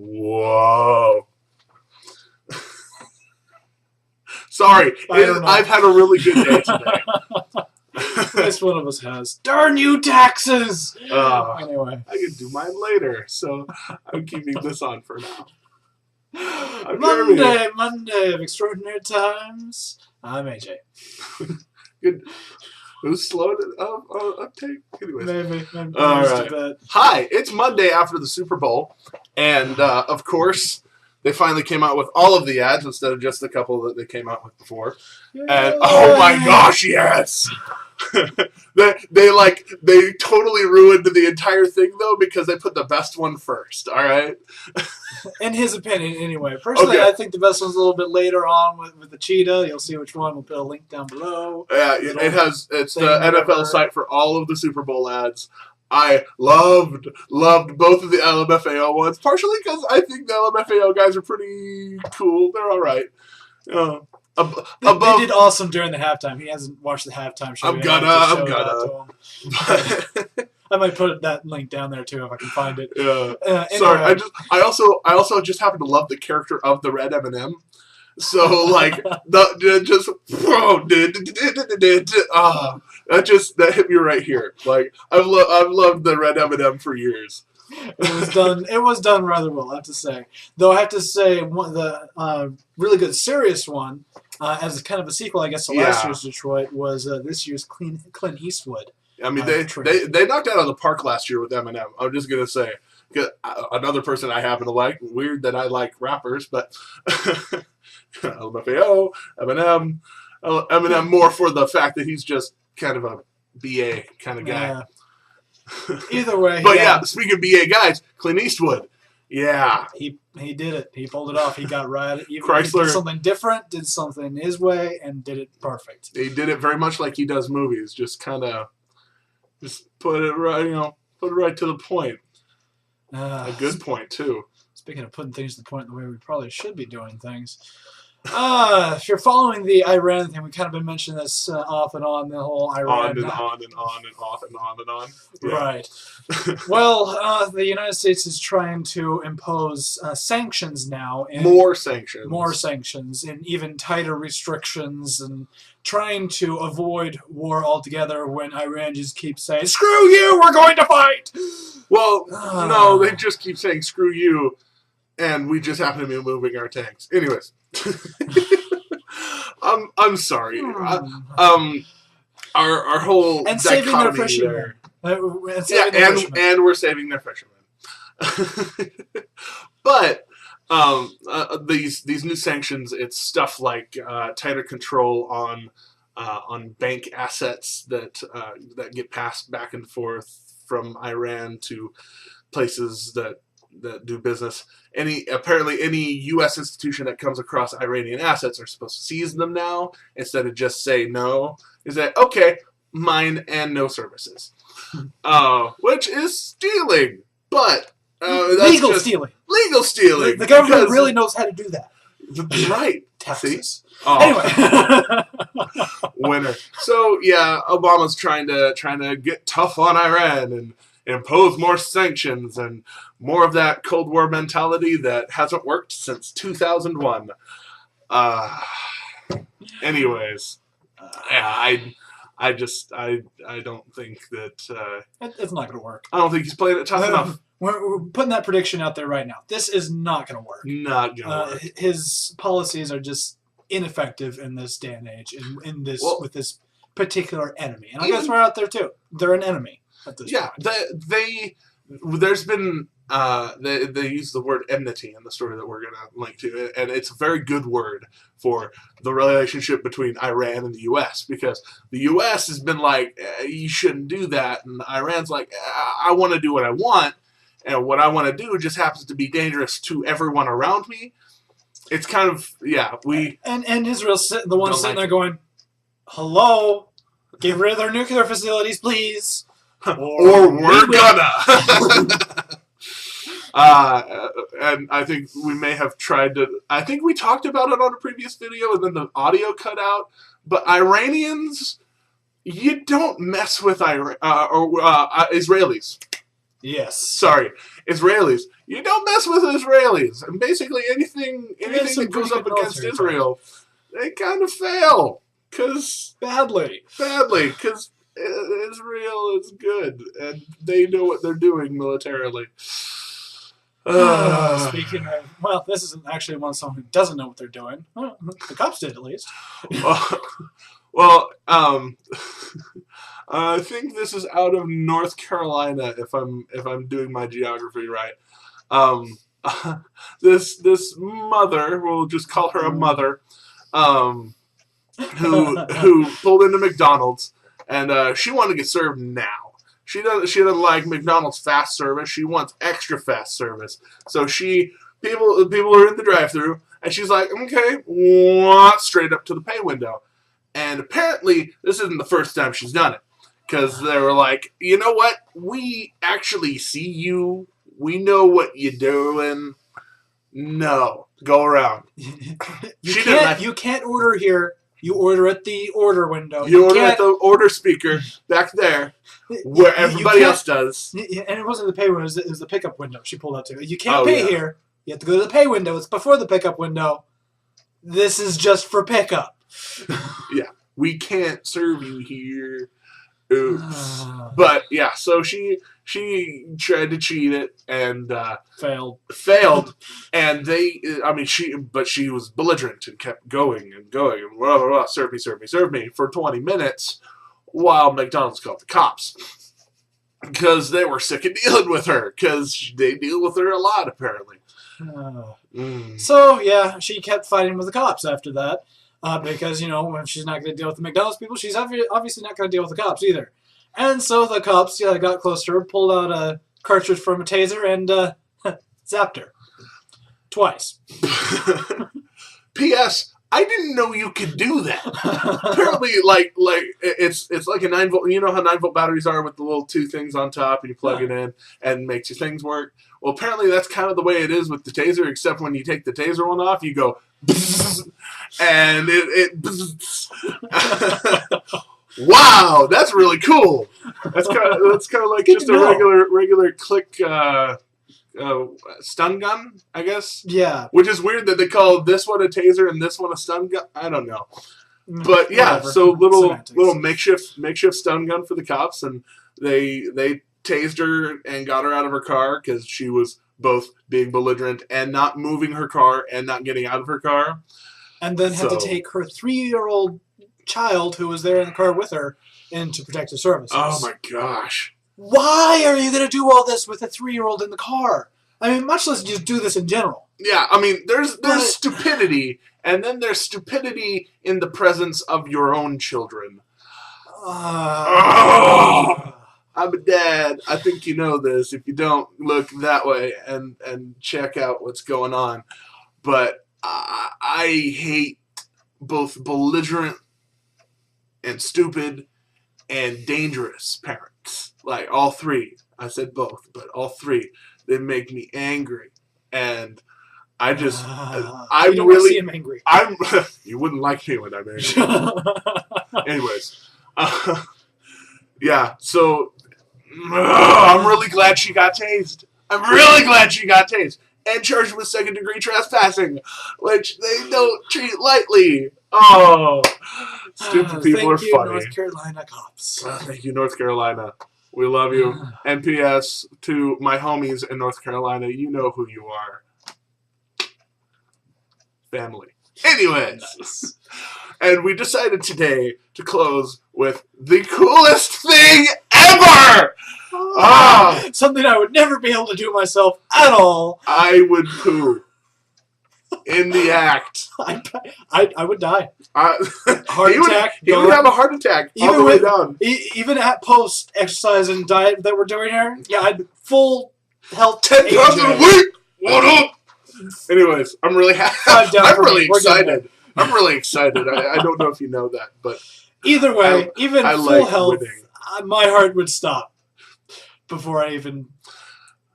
Whoa. Sorry, I've had a really good day today. At least one of us has. Darn you, taxes! Anyway. I can do mine later, so I'm keeping this on for now. Monday of Extraordinary Times. I'm AJ. Good. It was slow uptake. Anyways. Maybe. All right. Hi, it's Monday after the Super Bowl, and of course, they finally came out with all of the ads instead of just the couple that they came out with before. Yay. And oh my gosh, yes! they totally ruined the entire thing though because they put the best one first. All right. In his opinion, anyway. Personally, okay. I think the best one's a little bit later on with the cheetah. You'll see which one. We'll put a link down below. Yeah, it's the NFL site for all of the Super Bowl ads. I loved both of the LMFAO ones, partially because I think the LMFAO guys are pretty cool. They're all right. They did awesome during the halftime. He hasn't watched the halftime show. I'm gonna. I might put that link down there too if I can find it. Yeah. Sorry, I also just happen to love the character of the Red M&M. So like that hit me right here. Like I've loved the Red M&M for years. It was done rather well, I have to say. Though I have to say the really good serious one, as kind of a sequel, I guess, to last year's Detroit, was this year's Clint Eastwood. I mean, they knocked out of the park last year with Eminem. I'm just gonna say, another person I happen to like. Weird that I like rappers, but LMFAO, Eminem more for the fact that he's just kind of a BA kind of guy. Yeah. Either way. But speaking of BA guys, Clint Eastwood. Yeah. He did it. He pulled it off. He got right. Chrysler. He did something different, did something his way, and did it perfect. He did it very much like he does movies. Just kind of put it right to the point. A good point, too. Speaking of putting things to the point the way we probably should be doing things. If you're following the Iran thing, we've kind of been mentioning this off and on, the whole Iran. On and on and on and off and on and on. Yeah. Right. Well, the United States is trying to impose sanctions now. More sanctions. More sanctions and even tighter restrictions and trying to avoid war altogether when Iran just keeps saying, screw you, we're going to fight! Well, no, they just keep saying, screw you, and we just happen to be moving our tanks. Anyways. I'm sorry. Our whole and saving their fishermen. And we're saving their fishermen. But these new sanctions, it's stuff like tighter control on bank assets that get passed back and forth from Iran to places that do business. Apparently any U.S. institution that comes across Iranian assets are supposed to seize them now instead of just say no. Is that okay? Mine and no services, which is stealing, but that's legal stealing. Legal stealing. The government really knows how to do that. Right. Taxes. Anyway, winner. So yeah, Obama's trying to get tough on Iran and impose more sanctions and more of that Cold War mentality that hasn't worked since 2001. Anyways, I don't think that it's not going to work. I don't think he's playing it tough enough. We're putting that prediction out there right now. This is not going to work. Not going to work. His policies are just ineffective in this day and age, with this particular enemy. And I guess we're out there too. They're an enemy. Yeah, there's been they use the word enmity in the story that we're going to link to, and it's a very good word for the relationship between Iran and the U.S. because the U.S. has been like, you shouldn't do that, and Iran's like, I want to do what I want, and what I want to do just happens to be dangerous to everyone around me. It's kind of and Israel's the one sitting there going, hello, get rid of their nuclear facilities, please. Or we're gonna. And I think we may have tried to. I think we talked about it on a previous video, and then the audio cut out. But Iranians, you don't mess with Israelis. Yes. Sorry, Israelis. You don't mess with Israelis. And basically anything that goes up against Israel, they kind of fail. Badly. Because Israel is good, and they know what they're doing militarily. Speaking of, this isn't actually someone who doesn't know what they're doing. Well, the cops did, at least. I think this is out of North Carolina, if I'm doing my geography right. This mother, we'll just call her a mother, who pulled into McDonald's, and she wanted to get served now. She doesn't like McDonald's fast service. She wants extra fast service. So people are in the drive-thru, and she's like, okay, straight up to the pay window. And apparently, this isn't the first time she's done it, because they were like, you know what? We actually see you. We know what you're doing. No, go around. You can't order here. You order at the order window. You order at the order speaker back there, where everybody else does. And it wasn't the pay window. It was the pickup window. She pulled out to. You can't pay here. You have to go to the pay window. It's before the pickup window. This is just for pickup. Yeah, we can't serve you here. Oops. But yeah, so she tried to cheat it and failed, and she was belligerent and kept going and blah, blah, blah, serve me for 20 minutes while McDonald's called the cops because they were sick of dealing with her because they deal with her a lot apparently. So yeah, she kept fighting with the cops after that. Because, when she's not going to deal with the McDonald's people, she's obviously not going to deal with the cops either. And so the cops got close to her, pulled out a cartridge from a taser, and zapped her. Twice. P.S. I didn't know you could do that. Apparently, it's like a 9-volt. You know how 9-volt batteries are with the little two things on top, and you plug it in and makes your things work. Well, apparently that's kind of the way it is with the taser, except when you take the taser one off, you go, and it wow, that's really cool. That's kind of like just a regular click stun gun, I guess. Yeah. Which is weird that they call this one a taser and this one a stun gun. I don't know. But yeah, whatever. So little makeshift stun gun for the cops, and they tased her and got her out of her car because she was both being belligerent and not moving her car and not getting out of her car. And then had to take her 3-year-old child who was there in the car with her into protective services. Oh my gosh. Why are you going to do all this with a 3-year-old in the car? I mean, much less just do this in general. Yeah, I mean, there's stupidity, and then there's stupidity in the presence of your own children. I'm a dad. I think you know this. If you don't, look that way and check out what's going on. But I hate both belligerent and stupid and dangerous parents. Like all three. I said both, but all three. They make me angry. And I just, you don't really see him angry. You wouldn't like me when I'm angry. Anyways, yeah. So I'm really glad she got tased. And charged with second-degree trespassing, which they don't treat lightly. Oh, stupid people are funny. Thank you, North Carolina cops. Thank you, North Carolina. We love you. And P.S. to my homies in North Carolina, you know who you are. Family. Anyways. Nice. And we decided today to close with the coolest thing ever! Something I would never be able to do myself at all. I would poo. In the act. I would die. Heart attack. He would have a heart attack all the way down. Even at post-exercise and diet that we're doing here, yeah, I'd full health. 10 pounds a week! What up? Anyways, I'm really happy. I'm really excited. I don't know if you know that, but either way, even full health, my heart would stop before I even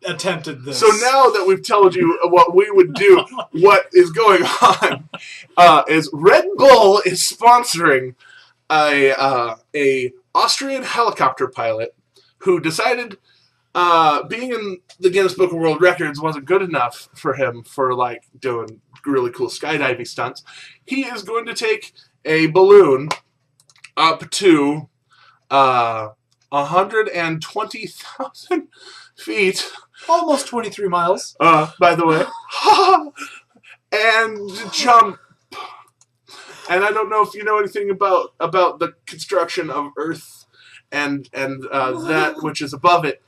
attempted this. So now that we've told you what we would do, what is going on is Red Bull is sponsoring a Austrian helicopter pilot who decided being in the Guinness Book of World Records wasn't good enough for him for like doing really cool skydiving stunts. He is going to take a balloon up to 120,000 feet. Almost 23 miles. By the way. And jump. And I don't know if you know anything about the construction of Earth and that which is above it.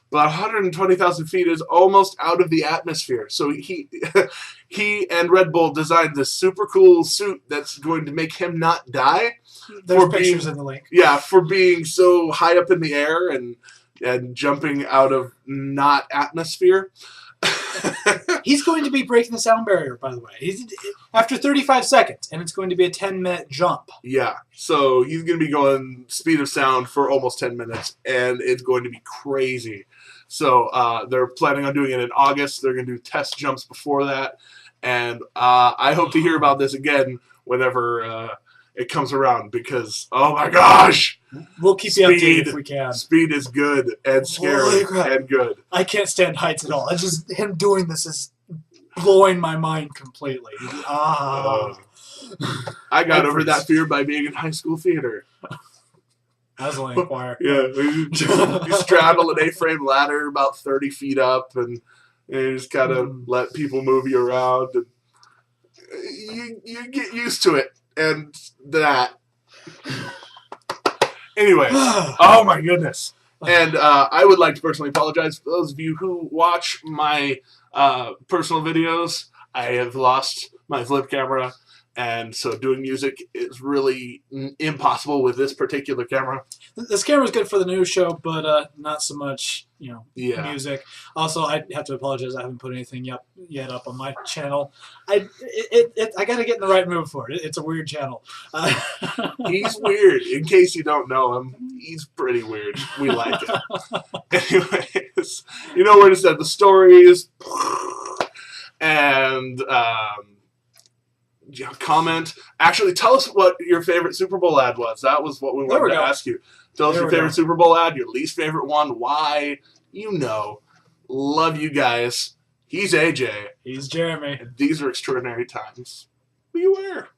But 120,000 feet is almost out of the atmosphere. So he and Redbull designed this super cool suit that's going to make him not die. There's pictures in the link. Yeah, for being so high up in the air and jumping out of not atmosphere. He's going to be breaking the sound barrier, by the way. After 35 seconds, and it's going to be a 10-minute jump. Yeah, so he's going to be going speed of sound for almost 10 minutes, and it's going to be crazy. So they're planning on doing it in August. They're going to do test jumps before that, and I hope to hear about this again whenever it comes around because, oh my gosh! We'll keep you updated if we can. Speed is good and scary and good. I can't stand heights at all. Him doing this is blowing my mind completely. I got over that fear by being in high school theater. I was only in choir. Yeah, you straddle an A-frame ladder about 30 feet up, and you just kind of let people move you around, and you get used to it. And that. Anyway, oh my goodness. And I would like to personally apologize for those of you who watch my personal videos. I have lost my flip camera, and so doing music is really impossible with this particular camera. This camera's good for the news show, but not so much, music. Also, I have to apologize. I haven't put anything yet up on my channel. I got to get in the right mood for it. It's a weird channel. He's weird. In case you don't know him, he's pretty weird. We like him. Anyways, you know where to send the stories and comment. Actually, tell us what your favorite Super Bowl ad was. That was what we wanted to ask you. Tell us your favorite Super Bowl ad, your least favorite one, why. Love you guys. He's AJ. He's Jeremy. And these are extraordinary times. Beware.